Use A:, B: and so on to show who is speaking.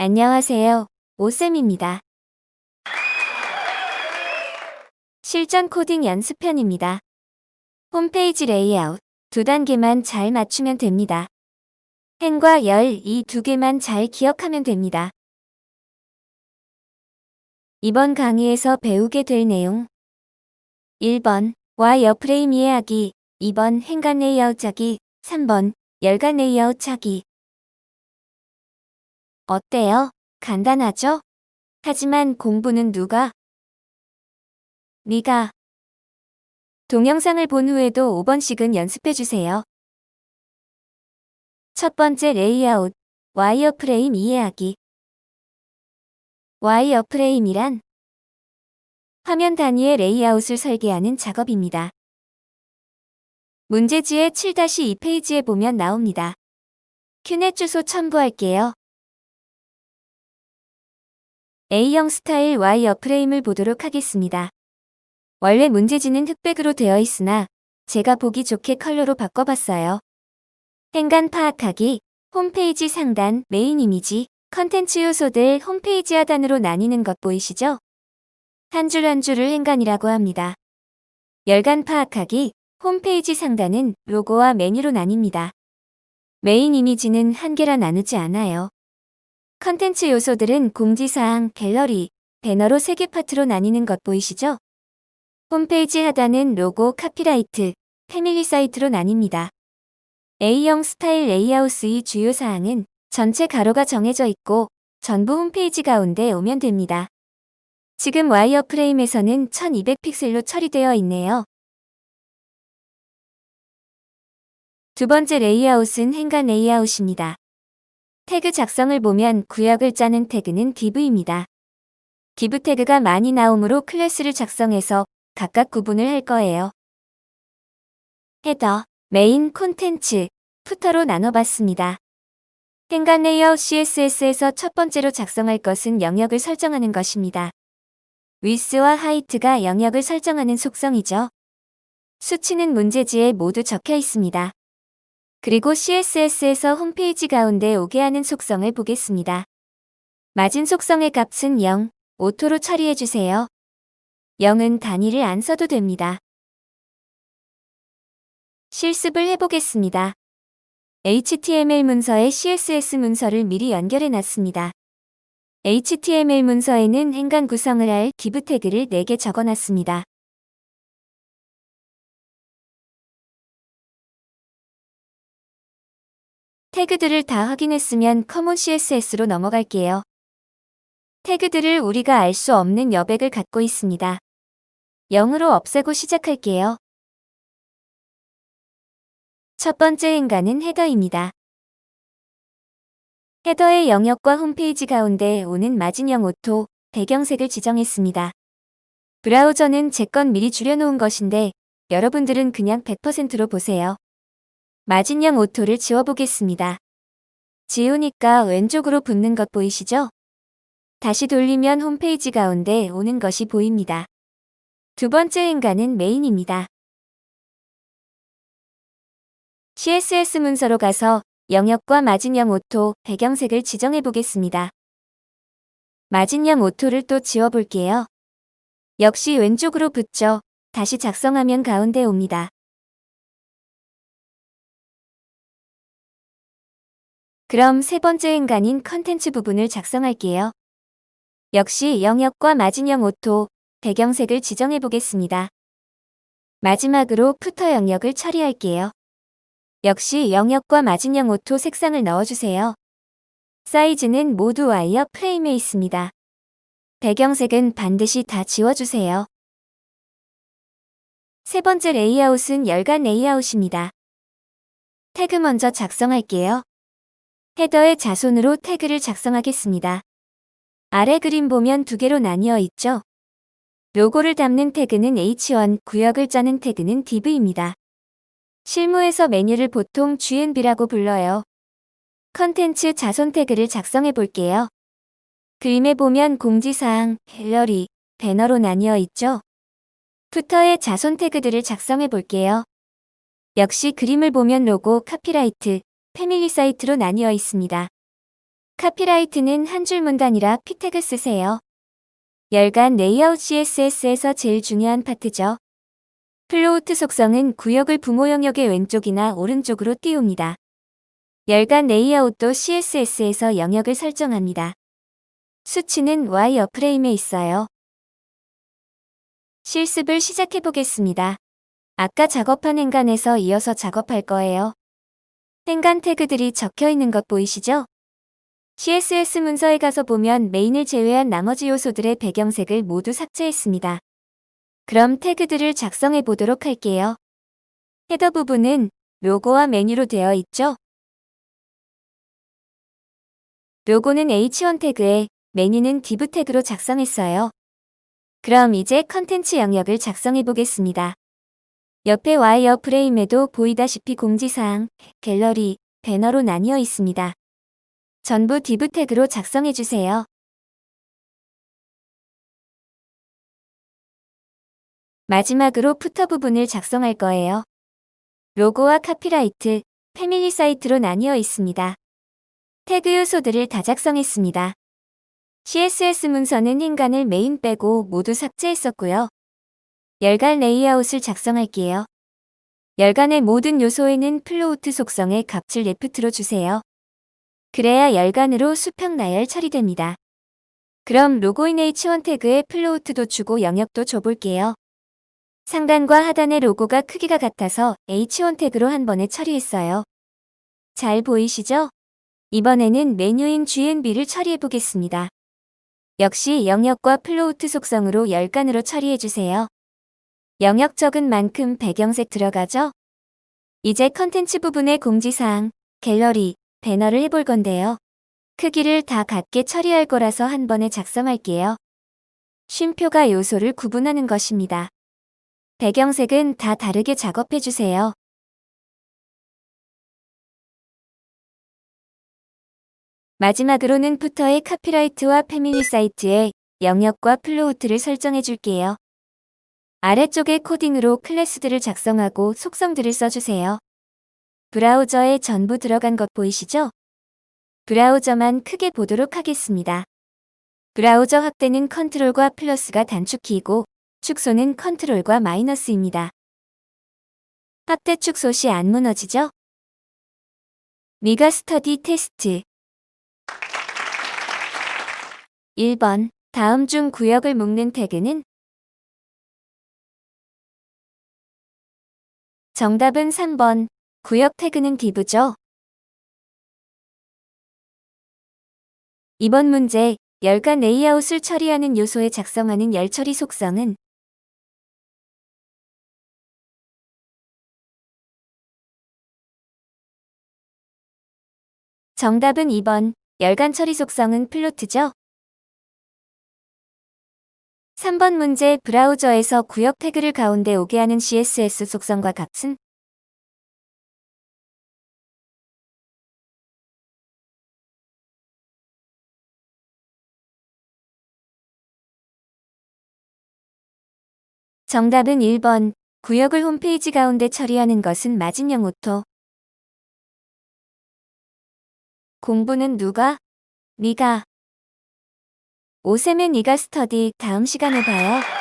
A: 안녕하세요. 오쌤입니다. 실전 코딩 연습편입니다. 홈페이지 레이아웃 두 단계만 잘 맞추면 됩니다. 행과 열 이 두 개만 잘 기억하면 됩니다. 이번 강의에서 배우게 될 내용 1번 와이어프레임 이해하기 2번 행간 레이아웃 짜기 3번 열간 레이아웃 짜기 어때요? 간단하죠? 하지만 공부는 누가? 네가. 동영상을 본 후에도 5번씩은 연습해주세요. 첫 번째 레이아웃, 와이어프레임 이해하기. 와이어프레임이란 화면 단위의 레이아웃을 설계하는 작업입니다. 문제지의 7-2페이지에 보면 나옵니다. 큐넷 주소 첨부할게요. A형 스타일 와이어프레임을 보도록 하겠습니다. 원래 문제지는 흑백으로 되어 있으나 제가 보기 좋게 컬러로 바꿔봤어요. 행간 파악하기, 홈페이지 상단, 메인 이미지, 컨텐츠 요소들 홈페이지 하단으로 나뉘는 것 보이시죠? 한 줄 한 줄을 행간이라고 합니다. 열간 파악하기, 홈페이지 상단은 로고와 메뉴로 나뉩니다. 메인 이미지는 한 개라 나누지 않아요. 컨텐츠 요소들은 공지사항, 갤러리, 배너로 3개 파트로 나뉘는 것 보이시죠? 홈페이지 하단은 로고, 카피라이트, 패밀리 사이트로 나뉩니다. A형 스타일 레이아웃의 주요 사항은 전체 가로가 정해져 있고 전부 홈페이지 가운데 오면 됩니다. 지금 와이어프레임에서는 1200픽셀로 처리되어 있네요. 두 번째 레이아웃은 행간 레이아웃입니다. 태그 작성을 보면 구역을 짜는 태그는 div입니다. div 태그가 많이 나오므로 클래스를 작성해서 각각 구분을 할 거예요. 헤더, 메인, 콘텐츠, 푸터로 나눠봤습니다. 행간 레이아웃 CSS에서 첫 번째로 작성할 것은 영역을 설정하는 것입니다. width와 height가 영역을 설정하는 속성이죠. 수치는 문제지에 모두 적혀 있습니다. 그리고 CSS에서 홈페이지 가운데 오게 하는 속성을 보겠습니다. 맞은 속성의 값은 0, 오토로 처리해주세요. 0은 단위를 안 써도 됩니다. 실습을 해보겠습니다. HTML 문서에 CSS 문서를 미리 연결해 놨습니다. HTML 문서에는 행간 구성을 할 div 태그를 4개 적어놨습니다. 태그들을 다 확인했으면 커먼 CSS로 넘어갈게요. 태그들을 우리가 알 수 없는 여백을 갖고 있습니다. 0으로 없애고 시작할게요. 첫 번째 행간은 헤더입니다. 헤더의 영역과 홈페이지 가운데 오는 마진형 오토, 배경색을 지정했습니다. 브라우저는 제 건 미리 줄여놓은 것인데 여러분들은 그냥 100%로 보세요. 마진형 오토를 지워보겠습니다. 지우니까 왼쪽으로 붙는 것 보이시죠? 다시 돌리면 홈페이지 가운데 오는 것이 보입니다. 두 번째 행간은 메인입니다. CSS 문서로 가서 영역과 마진형 오토, 배경색을 지정해 보겠습니다. 마진형 오토를 또 지워볼게요. 역시 왼쪽으로 붙죠. 다시 작성하면 가운데 옵니다. 그럼 세 번째 행간인 컨텐츠 부분을 작성할게요. 역시 영역과 마진형 오토, 배경색을 지정해 보겠습니다. 마지막으로 푸터 영역을 처리할게요. 역시 영역과 마진형 오토 색상을 넣어주세요. 사이즈는 모두 와이어 프레임에 있습니다. 배경색은 반드시 다 지워주세요. 세 번째 레이아웃은 열간 레이아웃입니다. 태그 먼저 작성할게요. 헤더의 자손으로 태그를 작성하겠습니다. 아래 그림 보면 두 개로 나뉘어 있죠? 로고를 담는 태그는 H1, 구역을 짜는 태그는 div입니다. 실무에서 메뉴를 보통 GNB라고 불러요. 컨텐츠 자손 태그를 작성해 볼게요. 그림에 보면 공지사항, 갤러리, 배너로 나뉘어 있죠? 푸터의 자손 태그들을 작성해 볼게요. 역시 그림을 보면 로고, 카피라이트, 패밀리 사이트로 나뉘어 있습니다. 카피라이트는 한 줄 문단이라 피태그 쓰세요. 열간 레이아웃 CSS에서 제일 중요한 파트죠. 플로우트 속성은 구역을 부모 영역의 왼쪽이나 오른쪽으로 띄웁니다. 열간 레이아웃도 CSS에서 영역을 설정합니다. 수치는 와이어프레임에 있어요. 실습을 시작해 보겠습니다. 아까 작업한 행간에서 이어서 작업할 거예요. 행간 태그들이 적혀 있는 것 보이시죠? CSS 문서에 가서 보면 메인을 제외한 나머지 요소들의 배경색을 모두 삭제했습니다. 그럼 태그들을 작성해 보도록 할게요. 헤더 부분은 로고와 메뉴로 되어 있죠? 로고는 H1 태그에 메뉴는 div 태그로 작성했어요. 그럼 이제 컨텐츠 영역을 작성해 보겠습니다. 옆에 와이어프레임에도 보이다시피 공지사항, 갤러리, 배너로 나뉘어 있습니다. 전부 div 태그로 작성해 주세요. 마지막으로 푸터 부분을 작성할 거예요. 로고와 카피라이트, 패밀리 사이트로 나뉘어 있습니다. 태그 요소들을 다 작성했습니다. CSS 문서는 행간을 메인 빼고 모두 삭제했었고요. 열간 레이아웃을 작성할게요. 열간의 모든 요소에는 플로우트 속성의 값을 레프트로 주세요. 그래야 열간으로 수평 나열 처리됩니다. 그럼 로고인 H1 태그에 플로우트도 주고 영역도 줘볼게요. 상단과 하단의 로고가 크기가 같아서 H1 태그로 한 번에 처리했어요. 잘 보이시죠? 이번에는 메뉴인 GNB를 처리해 보겠습니다. 역시 영역과 플로우트 속성으로 열간으로 처리해주세요. 영역 적은 만큼 배경색 들어가죠? 이제 컨텐츠 부분의 공지사항, 갤러리, 배너를 해볼 건데요. 크기를 다 같게 처리할 거라서 한 번에 작성할게요. 쉼표가 요소를 구분하는 것입니다. 배경색은 다 다르게 작업해주세요. 마지막으로는 푸터의 카피라이트와 패밀리 사이트에 영역과 플로우트를 설정해 줄게요. 아래쪽에 코딩으로 클래스들을 작성하고 속성들을 써주세요. 브라우저에 전부 들어간 것 보이시죠? 브라우저만 크게 보도록 하겠습니다. 브라우저 확대는 컨트롤과 플러스가 단축키이고 축소는 컨트롤과 마이너스입니다. 확대 축소 시 안 무너지죠? 미가 스터디 테스트 1번 다음 중 구역을 묶는 태그는? 정답은 3번. 구역 태그는 div죠. 이번 문제, 열간 레이아웃을 처리하는 요소에 작성하는 열처리 속성은? 정답은 2번. 열간 처리 속성은 플로트죠. 3번 문제, 브라우저에서 구역 태그를 가운데 오게 하는 CSS 속성과 값은? 정답은 1번. 구역을 홈페이지 가운데 처리하는 것은 마진영 오토. 공부는 누가? 네가. 오셈의 네가 스터디 다음 시간에 봐요.